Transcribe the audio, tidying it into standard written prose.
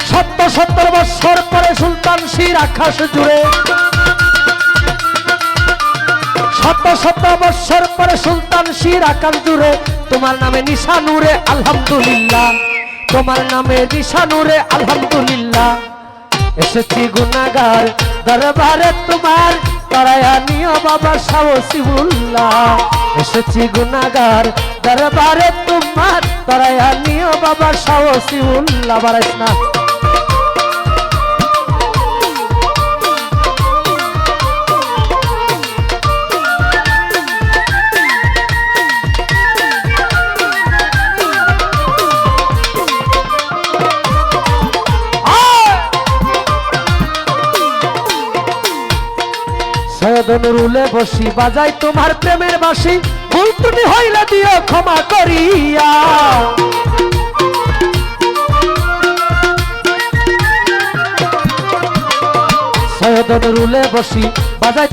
70 বছর পরে সুলতান শির আকাশ জুড়ে 70 বছর পরে সুলতান শির আকাশ জুড়ে তোমার নামে নিশানুরে আলহামদুলিল্লাহ তোমার নামে নিশানুরে আলহামদুলিল্লাহ এসেছি গুনাহগার দরবারে তোমার তারায়া নিও বাবা শাহ ওসিউল্লাহ এসেছি গুনাহগার দরবারে তোমার তারায়া নিও বাবা শাহ ওসিউল্লাহ বারাইস না সৈয়দ নুরুলে বসি বাজাই তোমার প্রেমের বাঁশি ভুল ত্রুটি হইলে দিও ক্ষমা করিয়া সৈয়দ নুরুলে বসি বাজাই